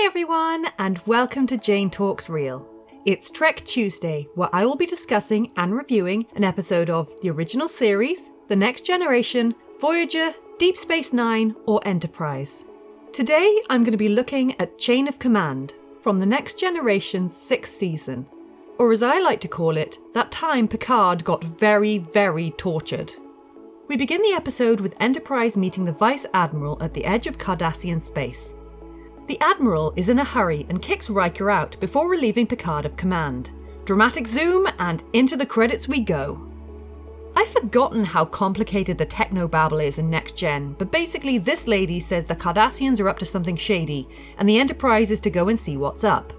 everyone, and welcome to Jane Talks Real. It's Trek Tuesday, where I will be discussing and reviewing an episode of the original series, The Next Generation, Voyager, Deep Space Nine, or Enterprise. Today, I'm going to be looking at Chain of Command from The Next Generation's 6th season, or as I like to call it, that time Picard got very, very tortured. We begin the episode with Enterprise meeting the Vice Admiral at the edge of Cardassian space. The Admiral is in a hurry and kicks Riker out before relieving Picard of command. Dramatic zoom, and into the credits we go. I've forgotten how complicated the technobabble is in Next Gen, but basically this lady says the Cardassians are up to something shady, and the Enterprise is to go and see what's up.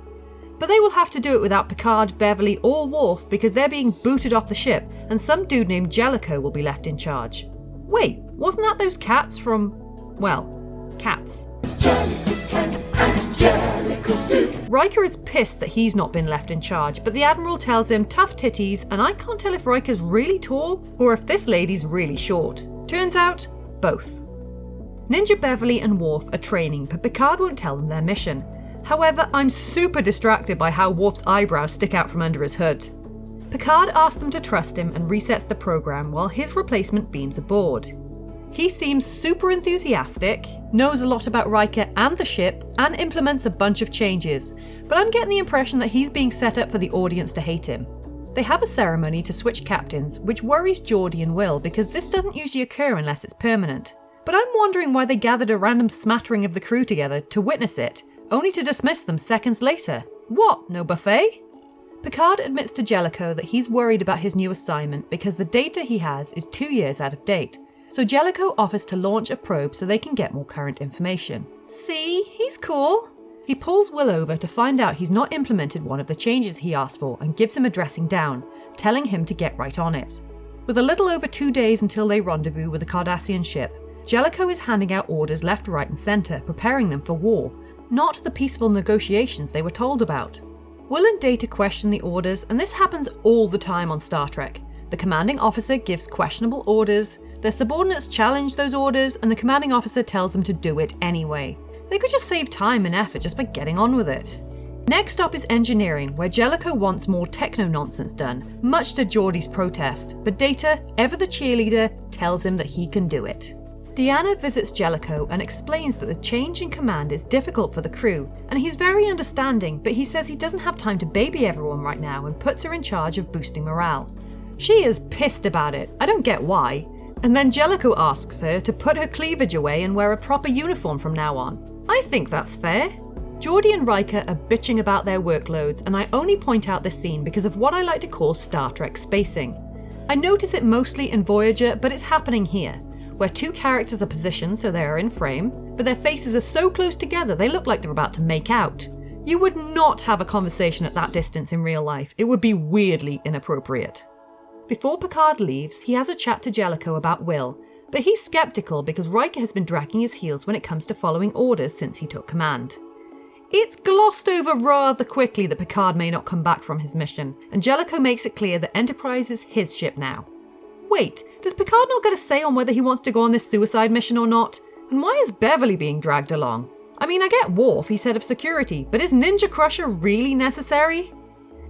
But they will have to do it without Picard, Beverly, or Worf because they're being booted off the ship, and some dude named Jellicoe will be left in charge. Wait, wasn't that those cats from... well, cats. Riker is pissed that he's not been left in charge, but the Admiral tells him tough titties, and I can't tell if Riker's really tall or if this lady's really short. Turns out, both. Ninja Beverly and Worf are training, but Picard won't tell them their mission. However, I'm super distracted by how Worf's eyebrows stick out from under his hood. Picard asks them to trust him and resets the program while his replacement beams aboard. He seems super enthusiastic, knows a lot about Riker and the ship, and implements a bunch of changes, but I'm getting the impression that he's being set up for the audience to hate him. They have a ceremony to switch captains, which worries Geordi and Will because this doesn't usually occur unless it's permanent. But I'm wondering why they gathered a random smattering of the crew together to witness it, only to dismiss them seconds later. What, no buffet? Picard admits to Jellicoe that he's worried about his new assignment because the data he has is 2 years out of date. So Jellicoe offers to launch a probe so they can get more current information. See, he's cool. He pulls Will over to find out he's not implemented one of the changes he asked for and gives him a dressing down, telling him to get right on it. With a little over 2 days until they rendezvous with the Cardassian ship, Jellicoe is handing out orders left, right and centre, preparing them for war, not the peaceful negotiations they were told about. Will and Data question the orders, and this happens all the time on Star Trek. The commanding officer gives questionable orders, their subordinates challenge those orders, and the commanding officer tells them to do it anyway. They could just save time and effort just by getting on with it. Next up is engineering, where Jellicoe wants more techno-nonsense done, much to Geordi's protest, but Data, ever the cheerleader, tells him that he can do it. Deanna visits Jellicoe and explains that the change in command is difficult for the crew, and he's very understanding, but he says he doesn't have time to baby everyone right now and puts her in charge of boosting morale. She is pissed about it, I don't get why. And then Jellicoe asks her to put her cleavage away and wear a proper uniform from now on. I think that's fair. Geordi and Riker are bitching about their workloads, and I only point out this scene because of what I like to call Star Trek spacing. I notice it mostly in Voyager, but it's happening here, where two characters are positioned so they are in frame, but their faces are so close together they look like they're about to make out. You would not have a conversation at that distance in real life. It would be weirdly inappropriate. Before Picard leaves, he has a chat to Jellicoe about Will, but he's skeptical because Riker has been dragging his heels when it comes to following orders since he took command. It's glossed over rather quickly that Picard may not come back from his mission, and Jellicoe makes it clear that Enterprise is his ship now. Wait, does Picard not get a say on whether he wants to go on this suicide mission or not? And why is Beverly being dragged along? I mean, I get Worf, he's head of security, but is Ninja Crusher really necessary?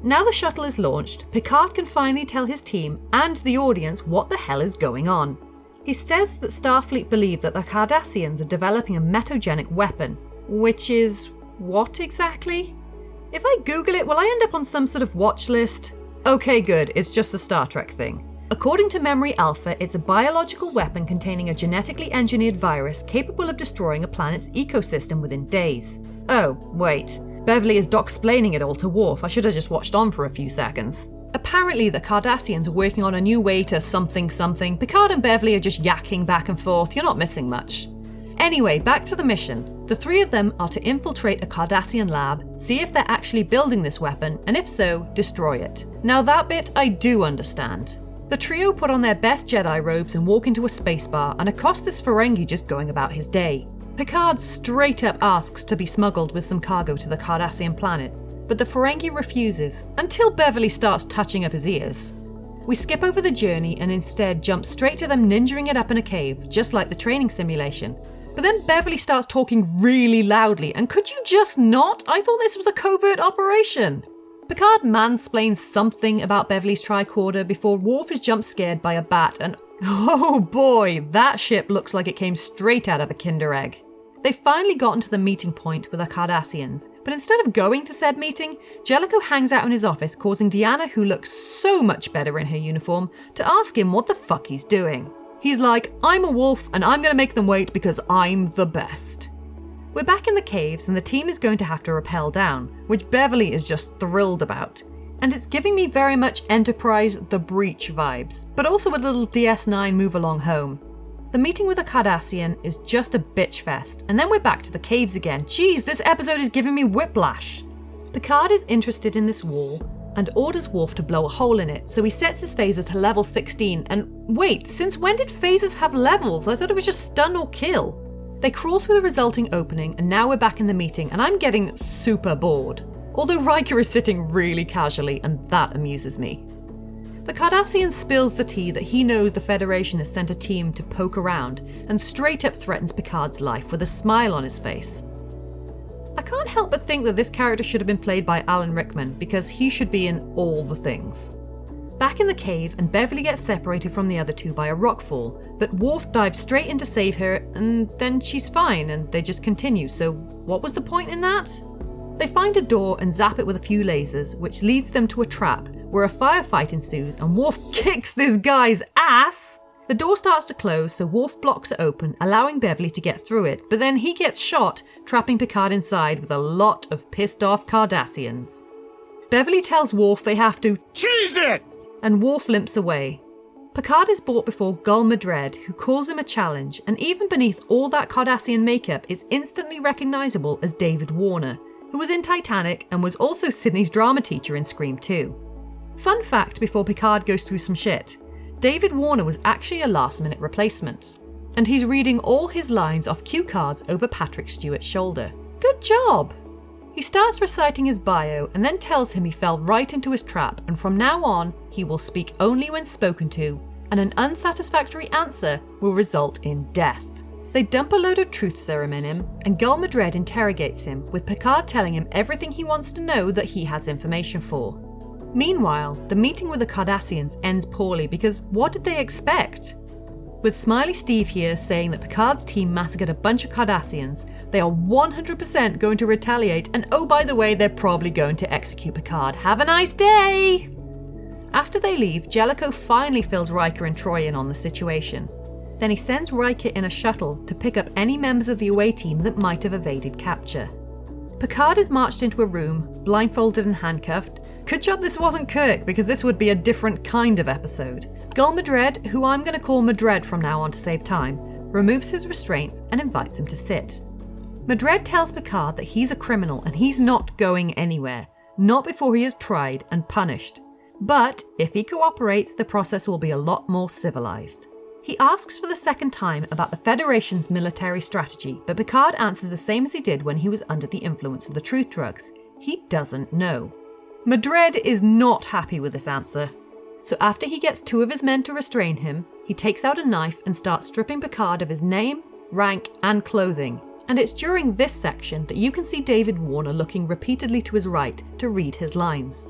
Now the shuttle is launched, Picard can finally tell his team and the audience what the hell is going on. He says that Starfleet believe that the Cardassians are developing a metagenic weapon, which is what exactly? If I Google it, will I end up on some sort of watch list? Okay, good, it's just a Star Trek thing. According to Memory Alpha, it's a biological weapon containing a genetically engineered virus capable of destroying a planet's ecosystem within days. Oh, wait. Beverly is doc-splaining it all to Worf. I should have just watched on for a few seconds. Apparently the Cardassians are working on a new way to something. Picard and Beverly are just yakking back and forth. You're not missing much. Anyway, back to the mission. The three of them are to infiltrate a Cardassian lab, see if they're actually building this weapon, and if so, destroy it. Now that bit I do understand. The trio put on their best Jedi robes and walk into a space bar and accost this Ferengi just going about his day. Picard straight up asks to be smuggled with some cargo to the Cardassian planet, but the Ferengi refuses, until Beverly starts touching up his ears. We skip over the journey and instead jump straight to them ninjaing it up in a cave, just like the training simulation. But then Beverly starts talking really loudly, and could you just not? I thought this was a covert operation. Picard mansplains something about Beverly's tricorder before Worf is jump scared by a bat, and oh boy, that ship looks like it came straight out of a Kinder Egg. They've finally gotten to the meeting point with the Cardassians, but instead of going to said meeting, Jellicoe hangs out in his office, causing Deanna, who looks so much better in her uniform, to ask him what the fuck he's doing. He's like, I'm a wolf and I'm going to make them wait because I'm the best. We're back in the caves and the team is going to have to rappel down, which Beverly is just thrilled about. And it's giving me very much Enterprise The Breach vibes, but also a little DS9 move along home. The meeting with a Cardassian is just a bitch fest, and then we're back to the caves again. Jeez, this episode is giving me whiplash. Picard is interested in this wall and orders Worf to blow a hole in it, so he sets his phaser to level 16, and wait, since when did phasers have levels? I thought it was just stun or kill. They crawl through the resulting opening, and now we're back in the meeting, and I'm getting super bored. Although Riker is sitting really casually, and that amuses me. The Cardassian spills the tea that he knows the Federation has sent a team to poke around, and straight up threatens Picard's life with a smile on his face. I can't help but think that this character should have been played by Alan Rickman, because he should be in all the things. Back in the cave, and Beverly gets separated from the other two by a rockfall, but Worf dives straight in to save her, and then she's fine, and they just continue, so what was the point in that? They find a door and zap it with a few lasers, which leads them to a trap, where a firefight ensues, and Worf kicks this guy's ass! The door starts to close, so Worf blocks it open, allowing Beverly to get through it, but then he gets shot, trapping Picard inside with a lot of pissed off Cardassians. Beverly tells Worf they have to cheese it! And Worf limps away. Picard is brought before Gul Madred, who calls him a challenge, and even beneath all that Cardassian makeup is instantly recognisable as David Warner, who was in Titanic and was also Sydney's drama teacher in Scream 2. Fun fact before Picard goes through some shit, David Warner was actually a last-minute replacement, and he's reading all his lines off cue cards over Patrick Stewart's shoulder. Good job! He starts reciting his bio and then tells him he fell right into his trap, and from now on, he will speak only when spoken to, and an unsatisfactory answer will result in death. They dump a load of truth serum in him, and Gul Madred interrogates him, with Picard telling him everything he wants to know that he has information for. Meanwhile, the meeting with the Cardassians ends poorly because what did they expect? With Smiley Steve here saying that Picard's team massacred a bunch of Cardassians, they are 100% going to retaliate, and oh by the way, they're probably going to execute Picard. Have a nice day! After they leave, Jellicoe finally fills Riker and Troy in on the situation. Then he sends Riker in a shuttle to pick up any members of the away team that might have evaded capture. Picard is marched into a room, blindfolded and handcuffed. Good job this wasn't Kirk, because this would be a different kind of episode. Gul Madred, who I'm going to call Madred from now on to save time, removes his restraints and invites him to sit. Madred tells Picard that he's a criminal and he's not going anywhere, not before he is tried and punished. But if he cooperates, the process will be a lot more civilized. He asks for the second time about the Federation's military strategy, but Picard answers the same as he did when he was under the influence of the truth drugs. He doesn't know. Madred is not happy with this answer. So after he gets two of his men to restrain him, he takes out a knife and starts stripping Picard of his name, rank, and clothing. And it's during this section that you can see David Warner looking repeatedly to his right to read his lines.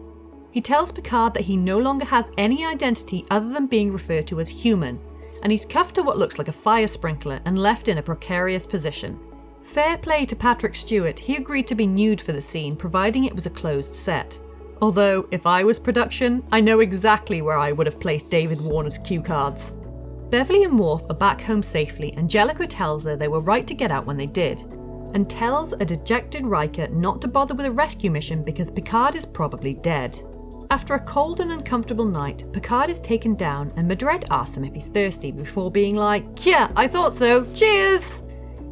He tells Picard that he no longer has any identity other than being referred to as human, and he's cuffed to what looks like a fire sprinkler and left in a precarious position. Fair play to Patrick Stewart, he agreed to be nude for the scene, providing it was a closed set. Although, if I was production, I know exactly where I would have placed David Warner's cue cards. Beverly and Worf are back home safely, and Jellicoe tells her they were right to get out when they did, and tells a dejected Riker not to bother with a rescue mission because Picard is probably dead. After a cold and uncomfortable night, Picard is taken down and Madred asks him if he's thirsty before being like, "Yeah, I thought so, cheers!"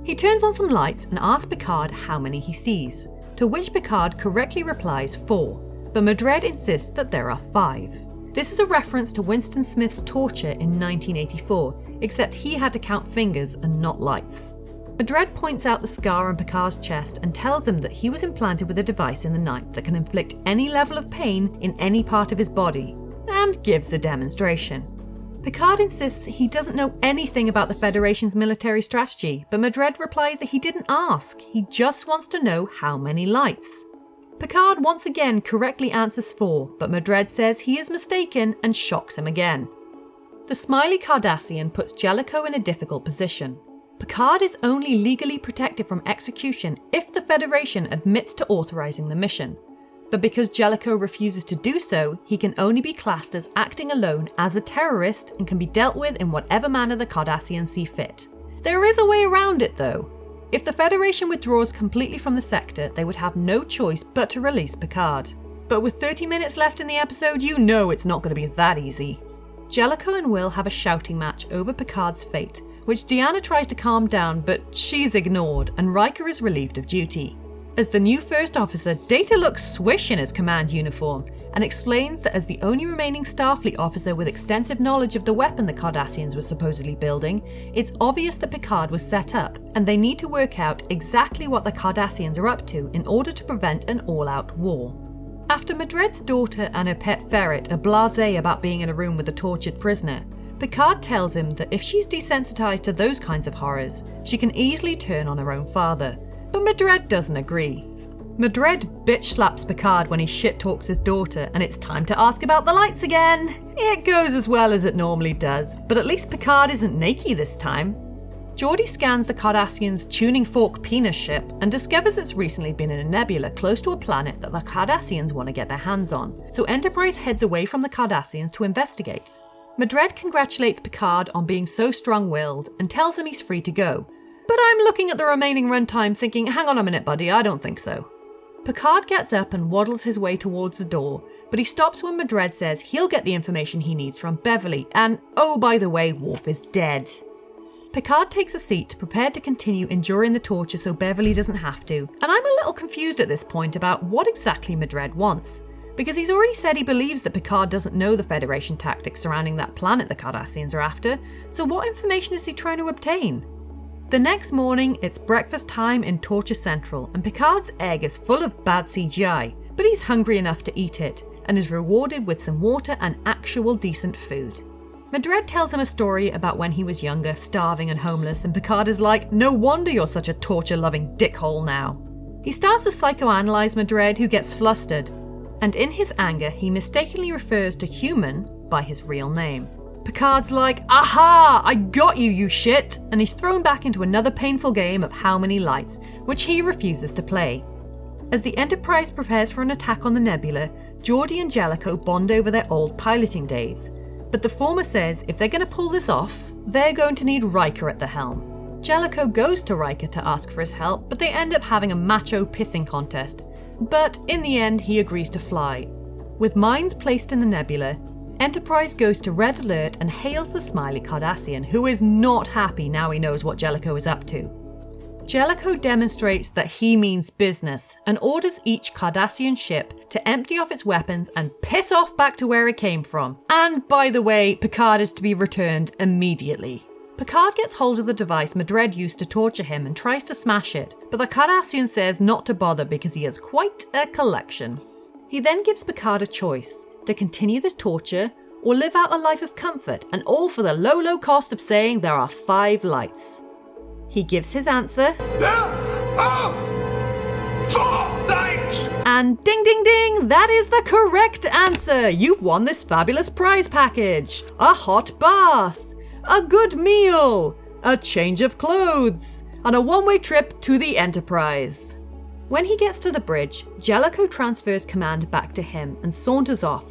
He turns on some lights and asks Picard how many he sees, to which Picard correctly replies 4, but Madred insists that there are 5. This is a reference to Winston Smith's torture in 1984, except he had to count fingers and not lights. Madred points out the scar on Picard's chest and tells him that he was implanted with a device in the night that can inflict any level of pain in any part of his body, and gives a demonstration. Picard insists he doesn't know anything about the Federation's military strategy, but Madred replies that he didn't ask, he just wants to know how many lights. Picard once again correctly answers 4, but Madred says he is mistaken and shocks him again. The smiley Cardassian puts Jellicoe in a difficult position. Picard is only legally protected from execution if the Federation admits to authorizing the mission. But because Jellicoe refuses to do so, he can only be classed as acting alone as a terrorist and can be dealt with in whatever manner the Cardassians see fit. There is a way around it though. If the Federation withdraws completely from the sector, they would have no choice but to release Picard. But with 30 minutes left in the episode, you know it's not going to be that easy. Jellicoe and Will have a shouting match over Picard's fate, which Deanna tries to calm down, but she's ignored, and Riker is relieved of duty. As the new first officer, Data looks swish in his command uniform, and explains that as the only remaining Starfleet officer with extensive knowledge of the weapon the Cardassians were supposedly building, it's obvious that Picard was set up, and they need to work out exactly what the Cardassians are up to in order to prevent an all-out war. After Madred's daughter and her pet ferret are blasé about being in a room with a tortured prisoner, Picard tells him that if she's desensitized to those kinds of horrors, she can easily turn on her own father. But Madred doesn't agree. Madred bitch slaps Picard when he shit talks his daughter, and it's time to ask about the lights again. It goes as well as it normally does, but at least Picard isn't naked this time. Geordi scans the Cardassians' tuning fork penis ship and discovers it's recently been in a nebula close to a planet that the Cardassians want to get their hands on, so Enterprise heads away from the Cardassians to investigate. Madred congratulates Picard on being so strong-willed and tells him he's free to go, but I'm looking at the remaining runtime thinking, hang on a minute buddy, I don't think so. Picard gets up and waddles his way towards the door, but he stops when Madred says he'll get the information he needs from Beverly, and oh by the way, Worf is dead. Picard takes a seat, prepared to continue enduring the torture so Beverly doesn't have to, and I'm a little confused at this point about what exactly Madred wants, because he's already said he believes that Picard doesn't know the Federation tactics surrounding that planet the Cardassians are after, so what information is he trying to obtain? The next morning, it's breakfast time in Torture Central, and Picard's egg is full of bad CGI, but he's hungry enough to eat it, and is rewarded with some water and actual decent food. Madred tells him a story about when he was younger, starving and homeless, and Picard is like, no wonder you're such a torture-loving dickhole now. He starts to psychoanalyze Madred, who gets flustered, and in his anger, he mistakenly refers to human by his real name. Picard's like, aha, I got you, you shit, and he's thrown back into another painful game of how many lights, which he refuses to play. As the Enterprise prepares for an attack on the nebula, Geordi and Jellicoe bond over their old piloting days. But the former says if they're going to pull this off, they're going to need Riker at the helm. Jellicoe goes to Riker to ask for his help, but they end up having a macho pissing contest. But in the end, he agrees to fly. With mines placed in the nebula, Enterprise goes to red alert and hails the smiley Cardassian, who is not happy now he knows what Jellicoe is up to. Jellicoe demonstrates that he means business and orders each Cardassian ship to empty off its weapons and piss off back to where it came from. And by the way, Picard is to be returned immediately. Picard gets hold of the device Madred used to torture him and tries to smash it, but the Cardassian says not to bother because he has quite a collection. He then gives Picard a choice, to continue this torture or live out a life of comfort, and all for the low cost of saying there are 5 lights. He gives his answer. There are 4 lights! And ding ding ding, that is the correct answer! You've won this fabulous prize package! A hot bath, a good meal, a change of clothes, and a one-way trip to the Enterprise. When he gets to the bridge, Jellicoe transfers command back to him and saunters off,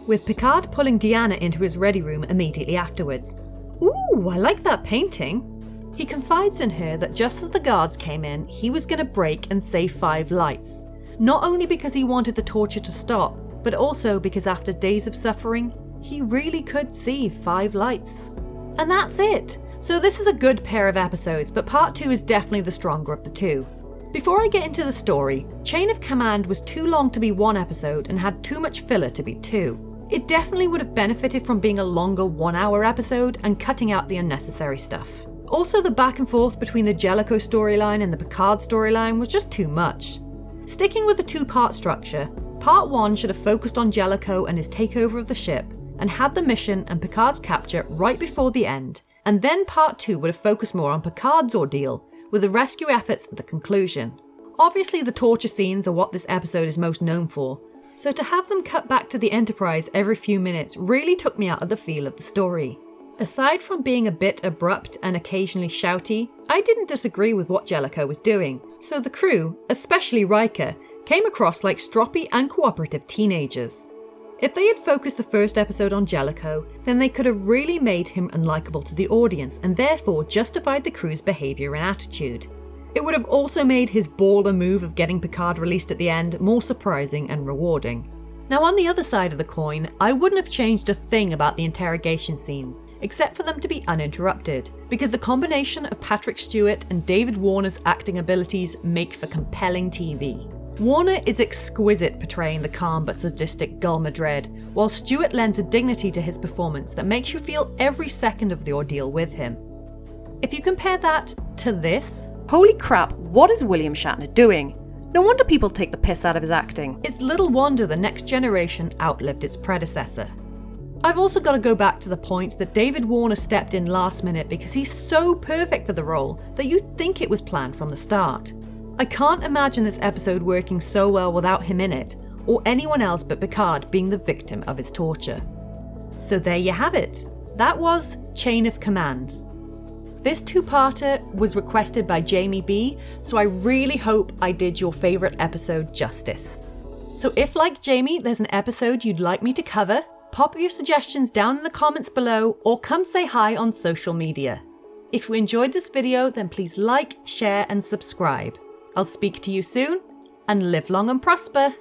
with Picard pulling Deanna into his ready room immediately afterwards. Ooh, I like that painting. He confides in her that just as the guards came in, he was going to break and save 5 lights. Not only because he wanted the torture to stop, but also because after days of suffering, he really could see 5 lights. And that's it. So this is a good pair of episodes, but part 2 is definitely the stronger of the two. Before I get into the story, Chain of Command was too long to be 1 episode and had too much filler to be 2. It definitely would have benefited from being a longer 1-hour episode and cutting out the unnecessary stuff. Also, the back and forth between the Jellicoe storyline and the Picard storyline was just too much. Sticking with the 2-part structure, part 1 should have focused on Jellicoe and his takeover of the ship, and had the mission and Picard's capture right before the end, and then part 2 would have focused more on Picard's ordeal, with the rescue efforts at the conclusion. Obviously the torture scenes are what this episode is most known for, so to have them cut back to the Enterprise every few minutes really took me out of the feel of the story. Aside from being a bit abrupt and occasionally shouty, I didn't disagree with what Jellicoe was doing, so the crew, especially Riker, came across like stroppy and cooperative teenagers. If they had focused the first episode on Jellicoe, then they could have really made him unlikable to the audience and therefore justified the crew's behaviour and attitude. It would have also made his baller move of getting Picard released at the end more surprising and rewarding. Now on the other side of the coin, I wouldn't have changed a thing about the interrogation scenes, except for them to be uninterrupted, because the combination of Patrick Stewart and David Warner's acting abilities make for compelling TV. Warner is exquisite portraying the calm but sadistic Gul Madred, while Stewart lends a dignity to his performance that makes you feel every second of the ordeal with him. If you compare that to this, holy crap, what is William Shatner doing? No wonder people take the piss out of his acting. It's little wonder the next generation outlived its predecessor. I've also got to go back to the point that David Warner stepped in last minute because he's so perfect for the role that you'd think it was planned from the start. I can't imagine this episode working so well without him in it, or anyone else but Picard being the victim of his torture. So there you have it. That was Chain of Command. This two-parter was requested by Jamie B, so I really hope I did your favourite episode justice. So if, like Jamie, there's an episode you'd like me to cover, pop your suggestions down in the comments below or come say hi on social media. If you enjoyed this video, then please like, share and subscribe. I'll speak to you soon, and live long and prosper.